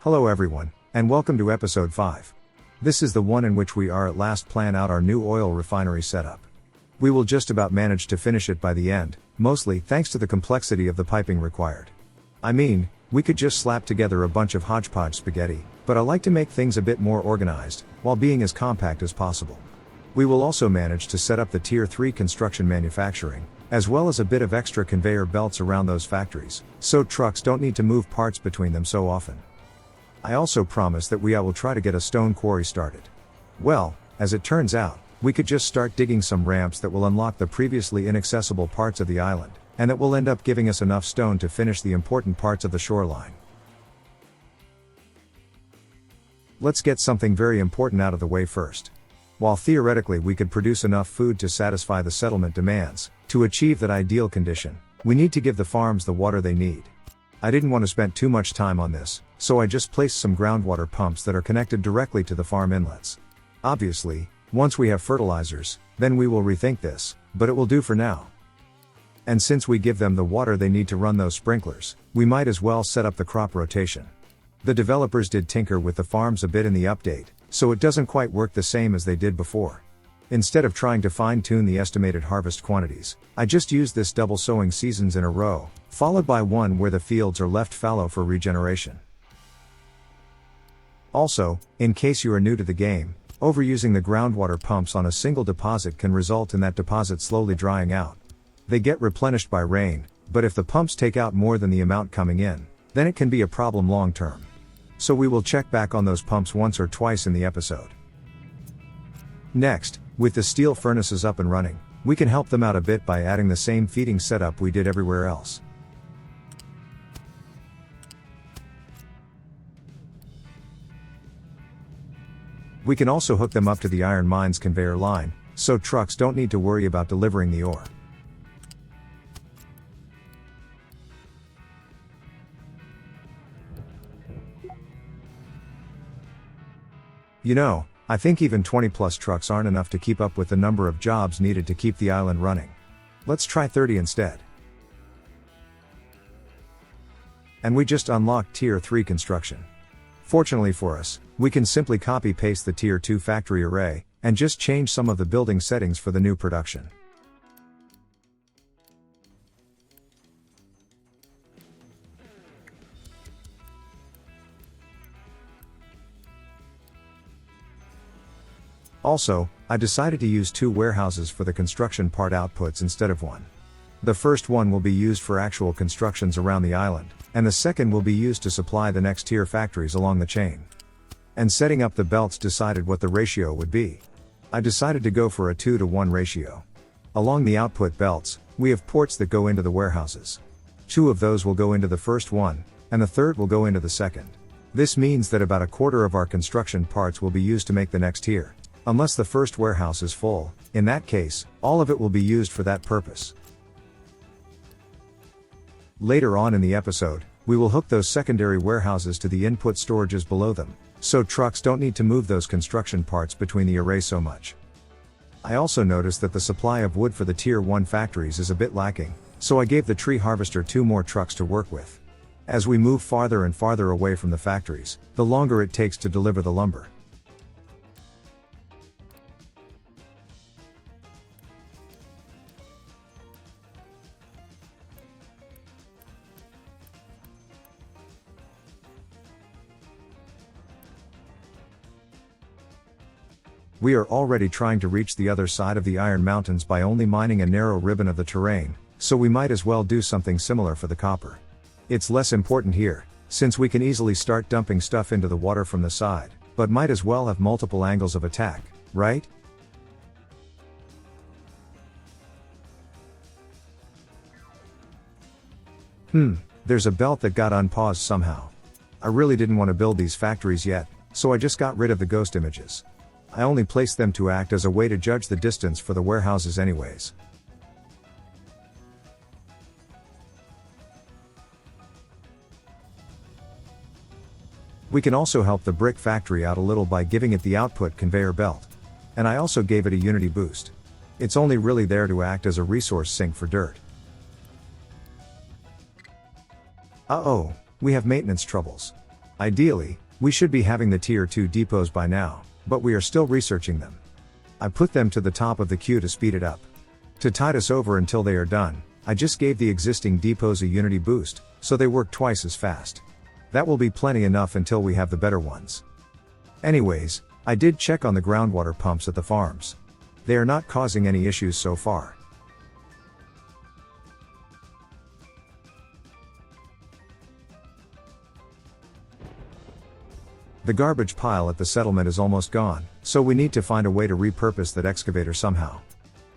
Hello everyone, and welcome to episode 5. This is the one in which we are at last plan out our new oil refinery setup. We will just about manage to finish it by the end, mostly thanks to the complexity of the piping required. I mean, we could just slap together a bunch of hodgepodge spaghetti, but I like to make things a bit more organized, while being as compact as possible. We will also manage to set up the Tier 3 construction manufacturing, as well as a bit of extra conveyor belts around those factories, so trucks don't need to move parts between them so often. I also promise that I will try to get a stone quarry started. Well, as it turns out, we could just start digging some ramps that will unlock the previously inaccessible parts of the island, and that will end up giving us enough stone to finish the important parts of the shoreline. Let's get something very important out of the way first. While theoretically we could produce enough food to satisfy the settlement demands, to achieve that ideal condition, we need to give the farms the water they need. I didn't want to spend too much time on this, so I just placed some groundwater pumps that are connected directly to the farm inlets. Obviously, once we have fertilizers, then we will rethink this, but it will do for now. And since we give them the water they need to run those sprinklers, we might as well set up the crop rotation. The developers did tinker with the farms a bit in the update, so it doesn't quite work the same as they did before. Instead of trying to fine-tune the estimated harvest quantities, I just used this double sowing seasons in a row, followed by one where the fields are left fallow for regeneration. Also, in case you are new to the game, overusing the groundwater pumps on a single deposit can result in that deposit slowly drying out. They get replenished by rain, but if the pumps take out more than the amount coming in, then it can be a problem long term. So we will check back on those pumps once or twice in the episode. Next, with the steel furnaces up and running, we can help them out a bit by adding the same feeding setup we did everywhere else. We can also hook them up to the iron mines conveyor line, so trucks don't need to worry about delivering the ore. You know, I think even 20+ trucks aren't enough to keep up with the number of jobs needed to keep the island running. Let's try 30 instead. And we just unlocked Tier 3 construction. Fortunately for us, we can simply copy-paste the Tier 2 factory array, and just change some of the building settings for the new production. Also, I decided to use 2 warehouses for the construction part outputs instead of one. The first one will be used for actual constructions around the island, and the second will be used to supply the next tier factories along the chain. And setting up the belts decided what the ratio would be. I decided to go for a 2-to-1 ratio. Along the output belts, we have ports that go into the warehouses. 2 of those will go into the first one, and the third will go into the second. This means that about a quarter of our construction parts will be used to make the next tier. Unless the first warehouse is full, in that case, all of it will be used for that purpose. Later on in the episode, we will hook those secondary warehouses to the input storages below them, so trucks don't need to move those construction parts between the array so much. I also noticed that the supply of wood for the Tier 1 factories is a bit lacking, so I gave the tree harvester 2 more trucks to work with. As we move farther and farther away from the factories, the longer it takes to deliver the lumber. We are already trying to reach the other side of the Iron Mountains by only mining a narrow ribbon of the terrain, so we might as well do something similar for the copper. It's less important here, since we can easily start dumping stuff into the water from the side, but might as well have multiple angles of attack, right? There's a belt that got unpaused somehow. I really didn't want to build these factories yet, so I just got rid of the ghost images. I only placed them to act as a way to judge the distance for the warehouses anyways. We can also help the brick factory out a little by giving it the output conveyor belt. And I also gave it a unity boost. It's only really there to act as a resource sink for dirt. We have maintenance troubles. Ideally, we should be having the Tier 2 depots by now, but we are still researching them. I put them to the top of the queue to speed it up. To tide us over until they are done, I just gave the existing depots a Unity boost, so they work twice as fast. That will be plenty enough until we have the better ones. Anyways, I did check on the groundwater pumps at the farms. They are not causing any issues so far. The garbage pile at the settlement is almost gone, so we need to find a way to repurpose that excavator somehow.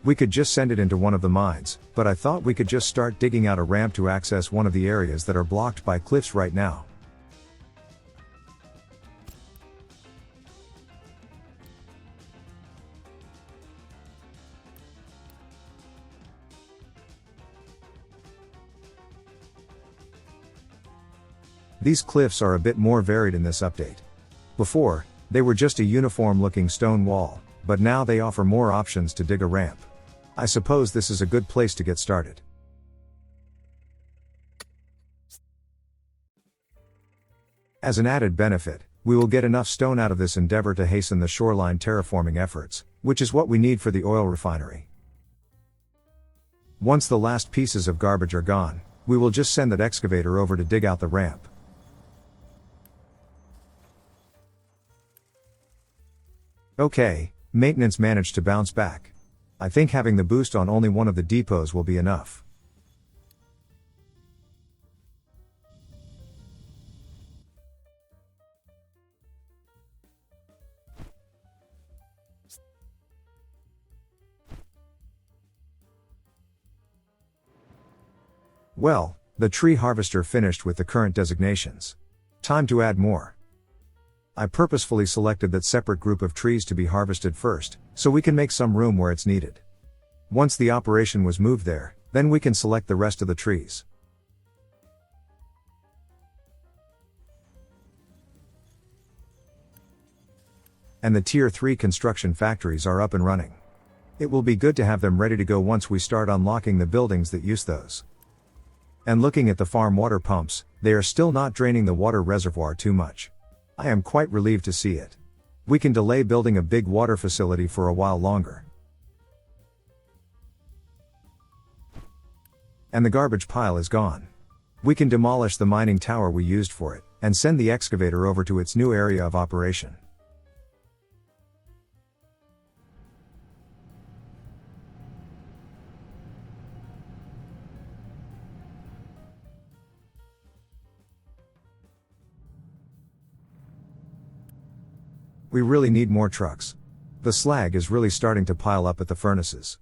We could just send it into one of the mines, but I thought we could just start digging out a ramp to access one of the areas that are blocked by cliffs right now. These cliffs are a bit more varied in this update. Before, they were just a uniform-looking stone wall, but now they offer more options to dig a ramp. I suppose this is a good place to get started. As an added benefit, we will get enough stone out of this endeavor to hasten the shoreline terraforming efforts, which is what we need for the oil refinery. Once the last pieces of garbage are gone, we will just send that excavator over to dig out the ramp. Okay, maintenance managed to bounce back. I think having the boost on only one of the depots will be enough. Well, the tree harvester finished with the current designations. Time to add more. I purposefully selected that separate group of trees to be harvested first, so we can make some room where it's needed. Once the operation was moved there, then we can select the rest of the trees. And the Tier 3 construction factories are up and running. It will be good to have them ready to go once we start unlocking the buildings that use those. And looking at the farm water pumps, they are still not draining the water reservoir too much. I am quite relieved to see it. We can delay building a big water facility for a while longer. And the garbage pile is gone. We can demolish the mining tower we used for it, and send the excavator over to its new area of operation. We really need more trucks. The slag is really starting to pile up at the furnaces.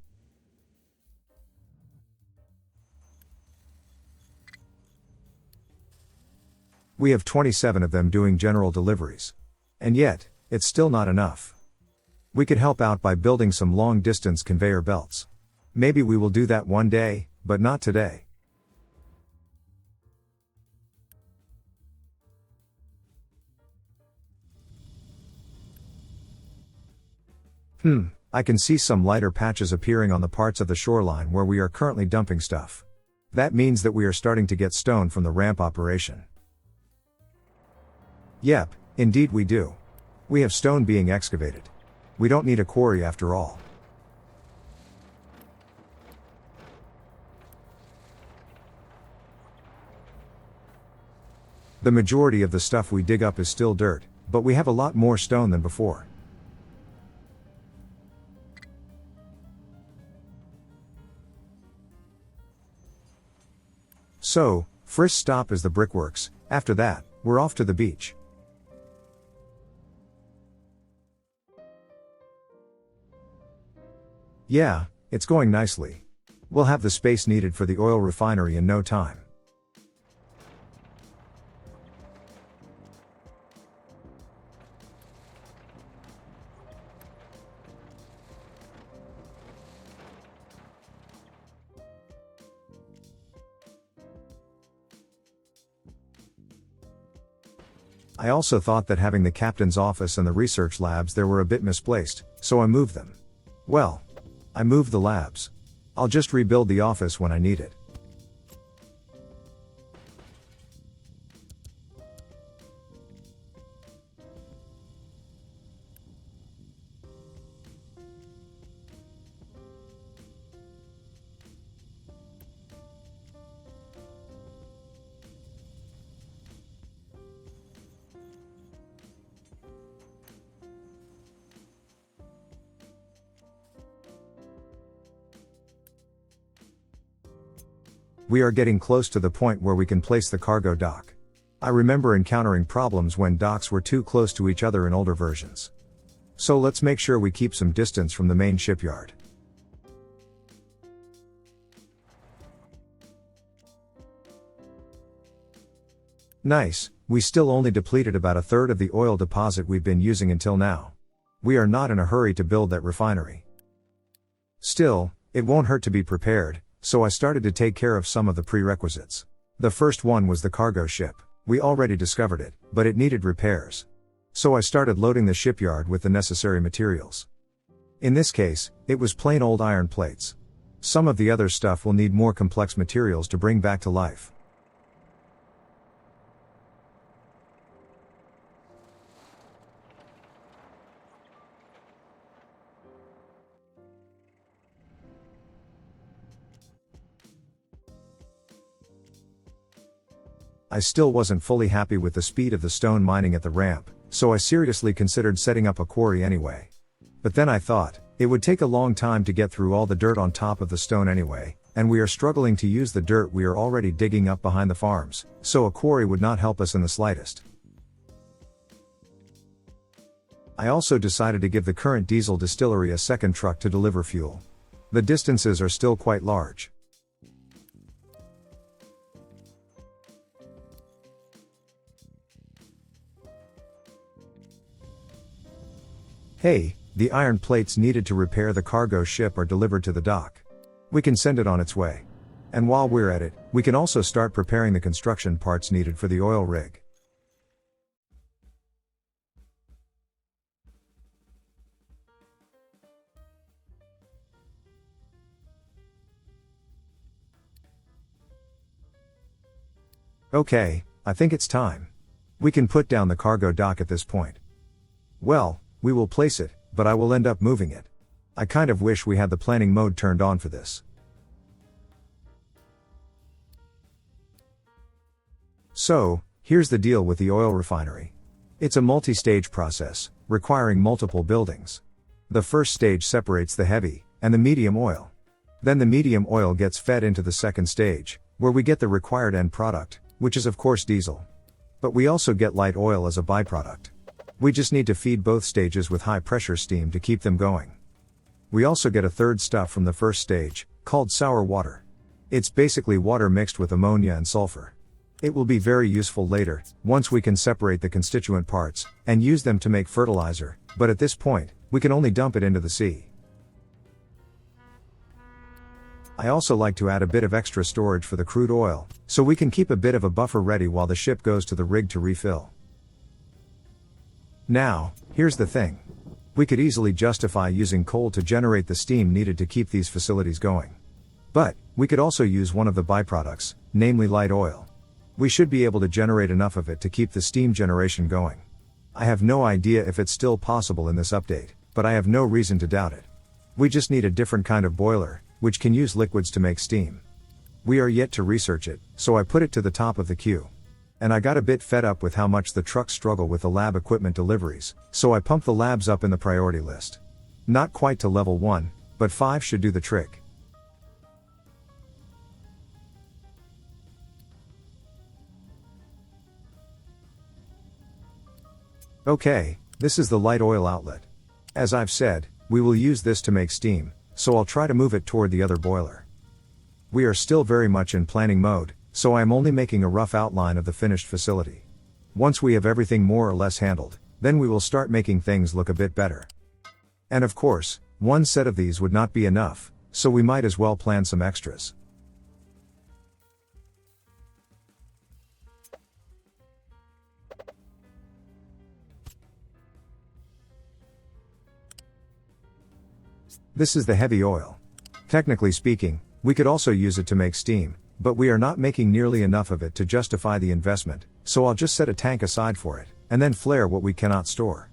We have 27 of them doing general deliveries. And yet, it's still not enough. We could help out by building some long-distance conveyor belts. Maybe we will do that one day, but not today. I can see some lighter patches appearing on the parts of the shoreline where we are currently dumping stuff. That means that we are starting to get stone from the ramp operation. Yep, indeed we do. We have stone being excavated. We don't need a quarry after all. The majority of the stuff we dig up is still dirt, but we have a lot more stone than before. So, first stop is the brickworks. After that, we're off to the beach. Yeah, it's going nicely. We'll have the space needed for the oil refinery in no time. I also thought that having the captain's office and the research labs there were a bit misplaced, so I moved them. Well, I moved the labs. I'll just rebuild the office when I need it. We are getting close to the point where we can place the cargo dock. I remember encountering problems when docks were too close to each other in older versions. So let's make sure we keep some distance from the main shipyard. Nice, we still only depleted about a third of the oil deposit we've been using until now. We are not in a hurry to build that refinery. Still, it won't hurt to be prepared, so I started to take care of some of the prerequisites. The first one was the cargo ship. We already discovered it, but it needed repairs. So I started loading the shipyard with the necessary materials. In this case, it was plain old iron plates. Some of the other stuff will need more complex materials to bring back to life. I still wasn't fully happy with the speed of the stone mining at the ramp, so I seriously considered setting up a quarry anyway. But then I thought, it would take a long time to get through all the dirt on top of the stone anyway, and we are struggling to use the dirt we are already digging up behind the farms, so a quarry would not help us in the slightest. I also decided to give the current diesel distillery a second truck to deliver fuel. The distances are still quite large. Hey, the iron plates needed to repair the cargo ship are delivered to the dock. We can send it on its way. And while we're at it, we can also start preparing the construction parts needed for the oil rig. Okay, I think it's time. We can put down the cargo dock at this point. Well, we will place it, but I will end up moving it. I kind of wish we had the planning mode turned on for this. So, here's the deal with the oil refinery. It's a multi-stage process, requiring multiple buildings. The first stage separates the heavy and the medium oil. Then the medium oil gets fed into the second stage, where we get the required end product, which is of course diesel. But we also get light oil as a byproduct. We just need to feed both stages with high pressure steam to keep them going. We also get a third stuff from the first stage, called sour water. It's basically water mixed with ammonia and sulfur. It will be very useful later, once we can separate the constituent parts, and use them to make fertilizer, but at this point, we can only dump it into the sea. I also like to add a bit of extra storage for the crude oil, so we can keep a bit of a buffer ready while the ship goes to the rig to refill. Now, here's the thing. We could easily justify using coal to generate the steam needed to keep these facilities going. But, we could also use one of the byproducts, namely light oil. We should be able to generate enough of it to keep the steam generation going. I have no idea if it's still possible in this update, but I have no reason to doubt it. We just need a different kind of boiler, which can use liquids to make steam. We are yet to research it, so I put it to the top of the queue. And I got a bit fed up with how much the trucks struggle with the lab equipment deliveries, so I pumped the labs up in the priority list. Not quite to level 1, but 5 should do the trick. Okay, this is the light oil outlet. As I've said, we will use this to make steam, so I'll try to move it toward the other boiler. We are still very much in planning mode, so I am only making a rough outline of the finished facility. Once we have everything more or less handled, then we will start making things look a bit better. And of course, one set of these would not be enough, so we might as well plan some extras. This is the heavy oil. Technically speaking, we could also use it to make steam, but we are not making nearly enough of it to justify the investment, so I'll just set a tank aside for it, and then flare what we cannot store.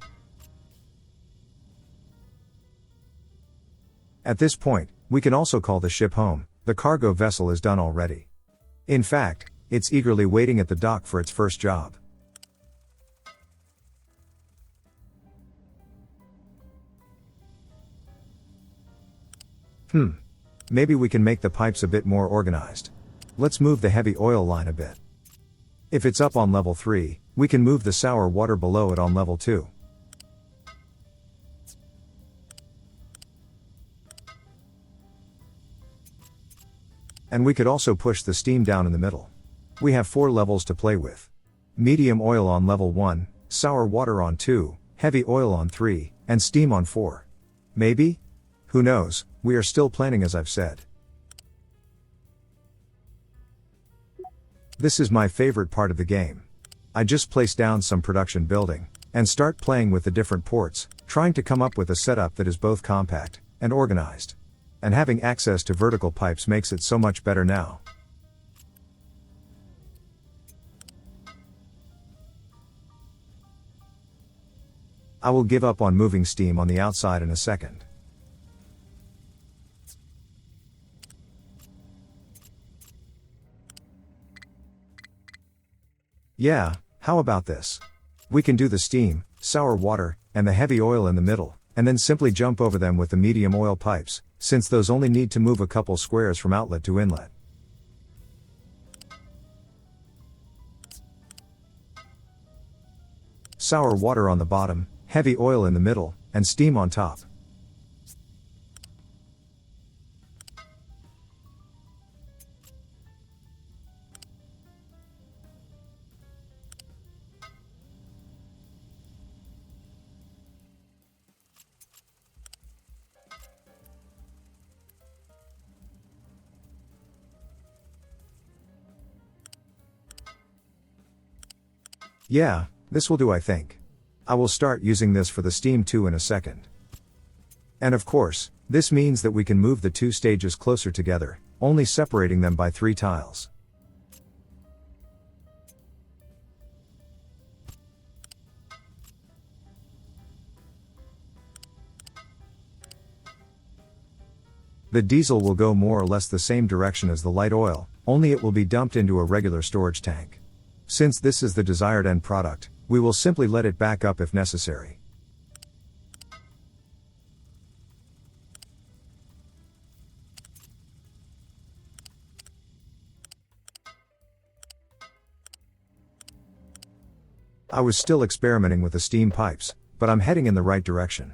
At this point, we can also call the ship home. The cargo vessel is done already. In fact, it's eagerly waiting at the dock for its first job. Maybe we can make the pipes a bit more organized. Let's move the heavy oil line a bit. If it's up on level 3, we can move the sour water below it on level 2. And we could also push the steam down in the middle. We have 4 levels to play with. Medium oil on level 1, sour water on 2, heavy oil on 3, and steam on 4. Maybe? Who knows, we are still planning as I've said. This is my favorite part of the game. I just place down some production building, and start playing with the different ports, trying to come up with a setup that is both compact and organized. And having access to vertical pipes makes it so much better now. I will give up on moving steam on the outside in a second. Yeah, how about this? We can do the steam, sour water, and the heavy oil in the middle, and then simply jump over them with the medium oil pipes, since those only need to move a couple squares from outlet to inlet. Sour water on the bottom, heavy oil in the middle, and steam on top. Yeah, this will do, I think. I will start using this for the steam too in a second. And of course, this means that we can move the 2 stages closer together, only separating them by 3 tiles. The diesel will go more or less the same direction as the light oil, only it will be dumped into a regular storage tank. Since this is the desired end product, we will simply let it back up if necessary. I was still experimenting with the steam pipes, but I'm heading in the right direction.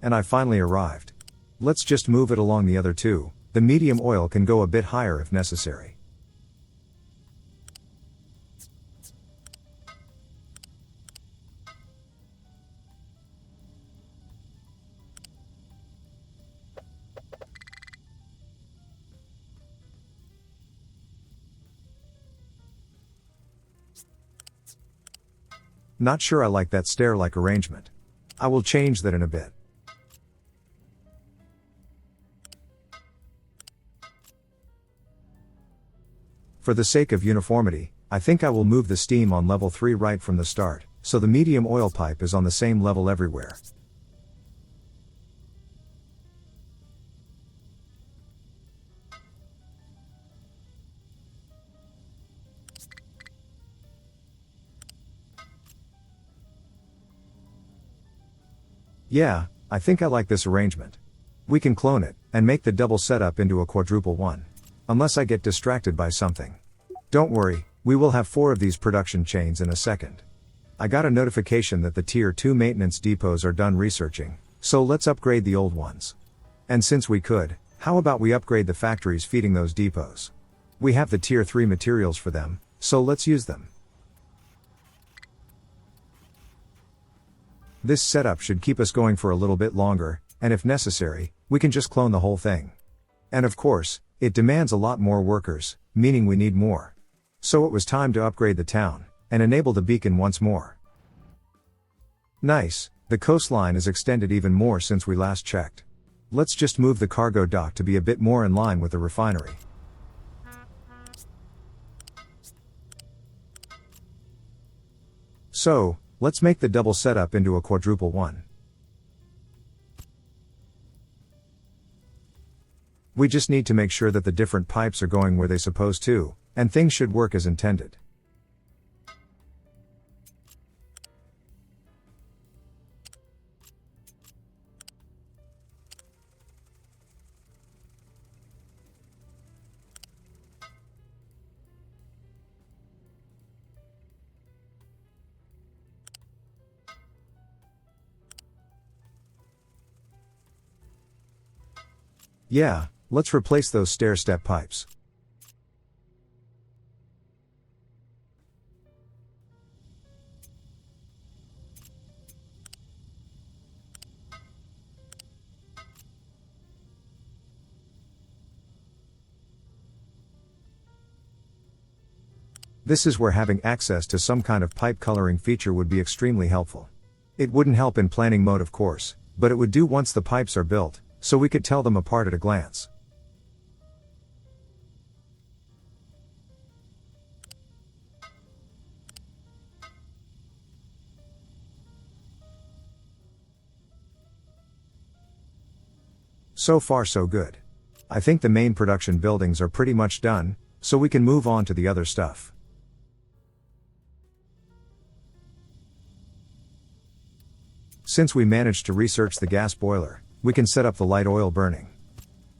And I finally arrived. Let's just move it along the other 2. The medium oil can go a bit higher if necessary. Not sure I like that stair-like arrangement. I will change that in a bit. For the sake of uniformity, I think I will move the steam on level 3 right from the start, so the medium oil pipe is on the same level everywhere. Yeah, I think I like this arrangement. We can clone it, and make the double setup into a quadruple one. Unless I get distracted by something. Don't worry, we will have 4 of these production chains in a second. I got a notification that the Tier 2 maintenance depots are done researching, so let's upgrade the old ones. And since we could, how about we upgrade the factories feeding those depots? We have the Tier 3 materials for them, so let's use them. This setup should keep us going for a little bit longer, and if necessary, we can just clone the whole thing. And of course, it demands a lot more workers, meaning we need more. So it was time to upgrade the town, and enable the beacon once more. Nice, the coastline is extended even more since we last checked. Let's just move the cargo dock to be a bit more in line with the refinery. So, let's make the double setup into a quadruple one. We just need to make sure that the different pipes are going where they're supposed to, and things should work as intended. Yeah, let's replace those stair-step pipes. This is where having access to some kind of pipe coloring feature would be extremely helpful. It wouldn't help in planning mode of course, but it would do once the pipes are built, so we could tell them apart at a glance. So far so good. I think the main production buildings are pretty much done, so we can move on to the other stuff. Since we managed to research the gas boiler, we can set up the light oil burning.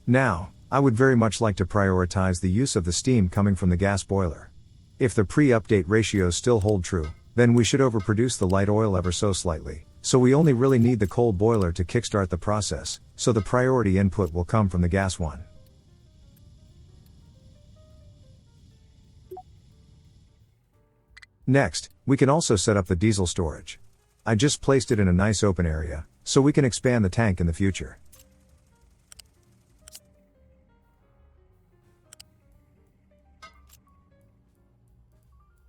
Now, I would very much like to prioritize the use of the steam coming from the gas boiler. If the pre-update ratios still hold true, then we should overproduce the light oil ever so slightly, so we only really need the coal boiler to kickstart the process, so the priority input will come from the gas one. Next, we can also set up the diesel storage. I just placed it in a nice open area, so we can expand the tank in the future.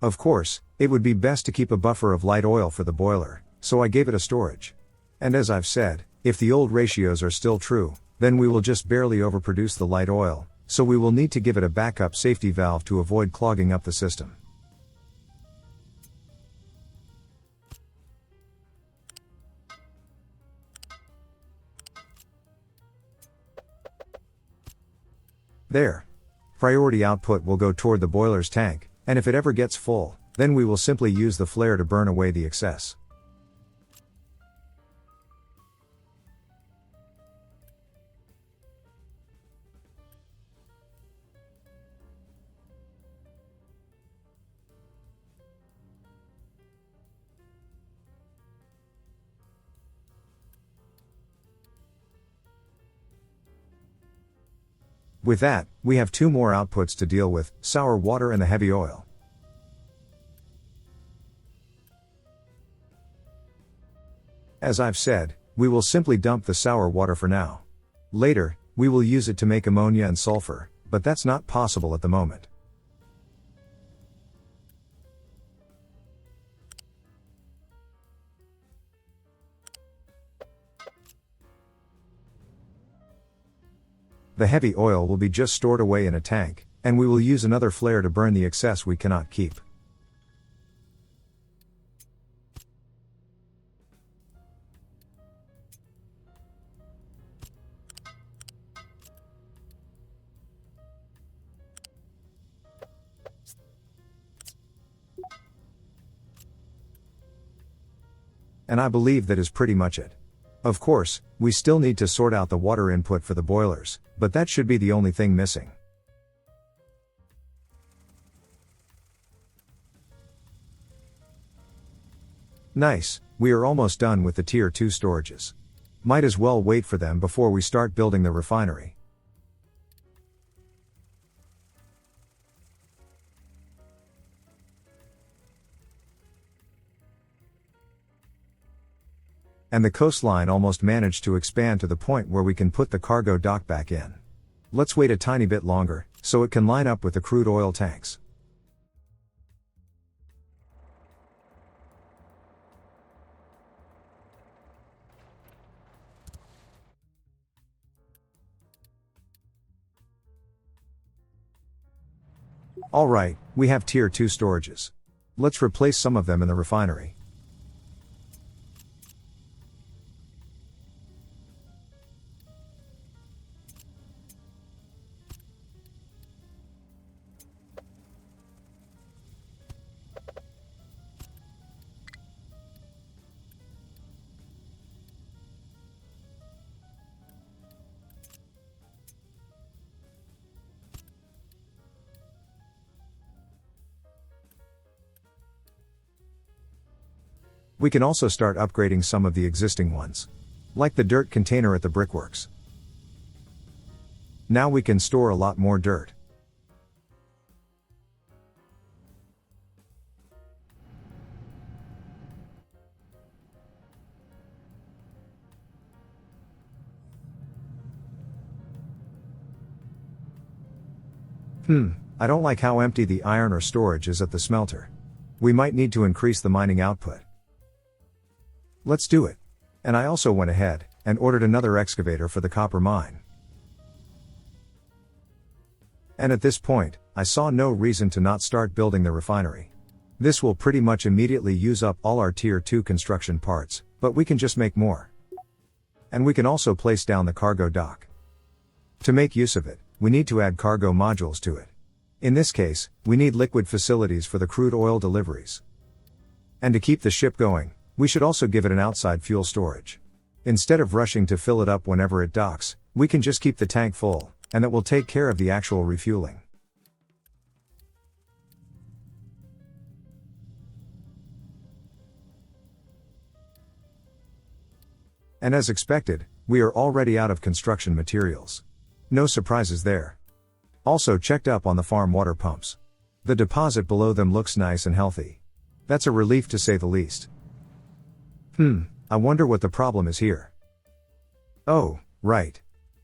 Of course, it would be best to keep a buffer of light oil for the boiler, so I gave it a storage. And as I've said, if the old ratios are still true, then we will just barely overproduce the light oil, so we will need to give it a backup safety valve to avoid clogging up the system. There. Priority output will go toward the boiler's tank, and if it ever gets full, then we will simply use the flare to burn away the excess. With that, we have two more outputs to deal with, sour water and the heavy oil. As I've said, we will simply dump the sour water for now. Later, we will use it to make ammonia and sulfur, but that's not possible at the moment. The heavy oil will be just stored away in a tank, and we will use another flare to burn the excess we cannot keep. And I believe that is pretty much it. Of course, we still need to sort out the water input for the boilers, but that should be the only thing missing. Nice, we are almost done with the Tier 2 storages. Might as well wait for them before we start building the refinery. And the coastline almost managed to expand to the point where we can put the cargo dock back in. Let's wait a tiny bit longer, so it can line up with the crude oil tanks. Alright, we have Tier 2 storages. Let's replace some of them in the refinery. We can also start upgrading some of the existing ones. Like the dirt container at the brickworks. Now we can store a lot more dirt. I don't like how empty the iron ore storage is at the smelter. We might need to increase the mining output. Let's do it. And I also went ahead and ordered another excavator for the copper mine. And at this point, I saw no reason to not start building the refinery. This will pretty much immediately use up all our Tier 2 construction parts, but we can just make more. And we can also place down the cargo dock. To make use of it, we need to add cargo modules to it. In this case, we need liquid facilities for the crude oil deliveries. And to keep the ship going, we should also give it an outside fuel storage. Instead of rushing to fill it up whenever it docks, we can just keep the tank full, and that will take care of the actual refueling. And as expected, we are already out of construction materials. No surprises there. Also checked up on the farm water pumps. The deposit below them looks nice and healthy. That's a relief to say the least. I wonder what the problem is here. Oh, right.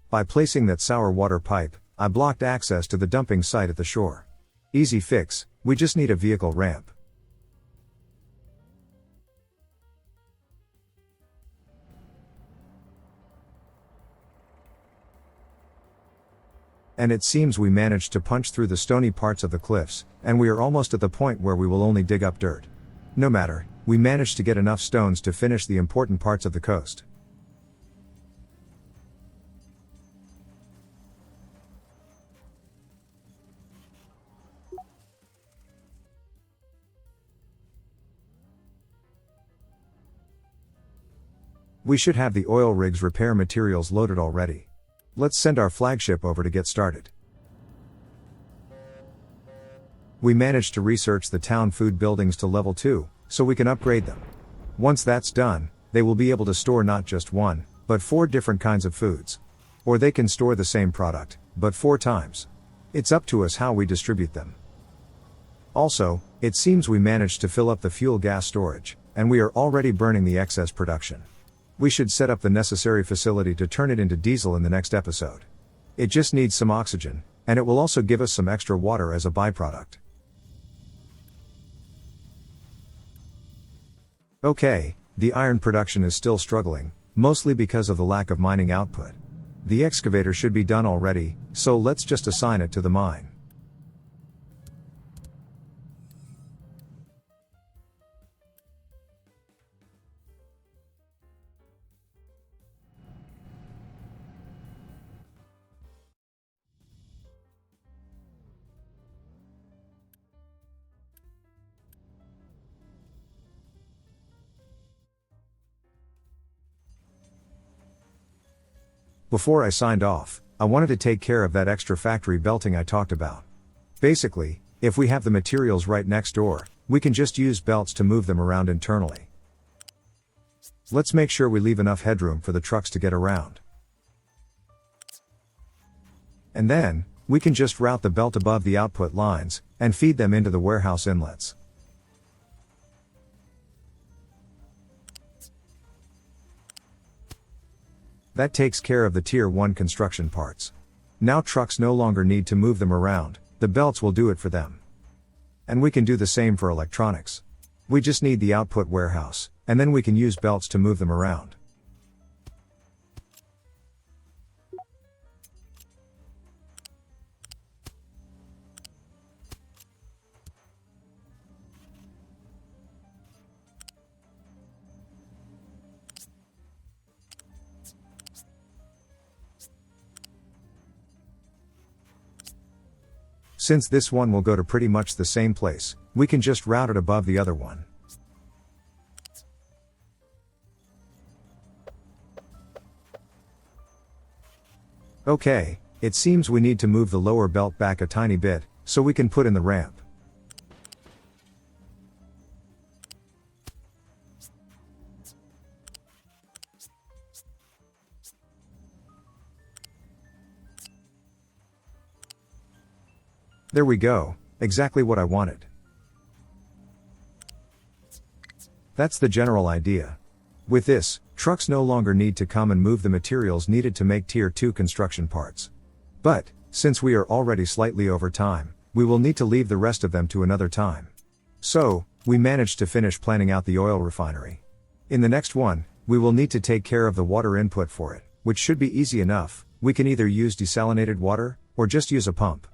By placing that sour water pipe, I blocked access to the dumping site at the shore. Easy fix, we just need a vehicle ramp. And it seems we managed to punch through the stony parts of the cliffs, and we are almost at the point where we will only dig up dirt. No matter, we managed to get enough stones to finish the important parts of the coast. We should have the oil rig's repair materials loaded already. Let's send our flagship over to get started. We managed to research the town food buildings to level 2, so we can upgrade them. Once that's done, they will be able to store not just 1, but 4 different kinds of foods. Or they can store the same product, but 4 times. It's up to us how we distribute them. Also, it seems we managed to fill up the fuel gas storage, and we are already burning the excess production. We should set up the necessary facility to turn it into diesel in the next episode. It just needs some oxygen, and it will also give us some extra water as a byproduct. Okay, the iron production is still struggling, mostly because of the lack of mining output. The excavator should be done already, so let's just assign it to the mine. Before I signed off, I wanted to take care of that extra factory belting I talked about. Basically, if we have the materials right next door, we can just use belts to move them around internally. Let's make sure we leave enough headroom for the trucks to get around. And then, we can just route the belt above the output lines, and feed them into the warehouse inlets. That takes care of the Tier 1 construction parts. Now trucks no longer need to move them around, the belts will do it for them. And we can do the same for electronics. We just need the output warehouse, and then we can use belts to move them around. Since this one will go to pretty much the same place, we can just route it above the other one. Okay, it seems we need to move the lower belt back a tiny bit, so we can put in the ramp. There we go, exactly what I wanted. That's the general idea. With this, trucks no longer need to come and move the materials needed to make Tier 2 construction parts. But, since we are already slightly over time, we will need to leave the rest of them to another time. So, we managed to finish planning out the oil refinery. In the next one, we will need to take care of the water input for it, which should be easy enough. We can either use desalinated water, or just use a pump.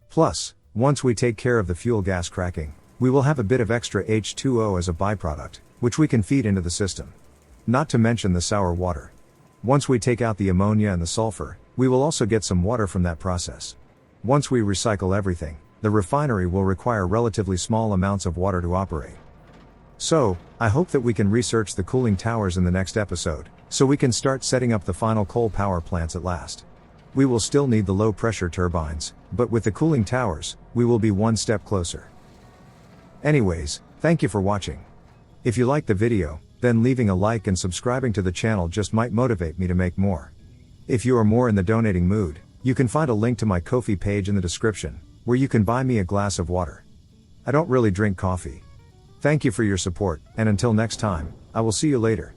Plus, once we take care of the fuel gas cracking, we will have a bit of extra H2O as a byproduct, which we can feed into the system. Not to mention the sour water. Once we take out the ammonia and the sulfur, we will also get some water from that process. Once we recycle everything, the refinery will require relatively small amounts of water to operate. So, I hope that we can research the cooling towers in the next episode, so we can start setting up the final coal power plants at last. We will still need the low pressure turbines, but with the cooling towers, we will be one step closer. Anyways, thank you for watching. If you liked the video, then leaving a like and subscribing to the channel just might motivate me to make more. If you are more in the donating mood, you can find a link to my Ko-fi page in the description, where you can buy me a glass of water. I don't really drink coffee. Thank you for your support, and until next time, I will see you later.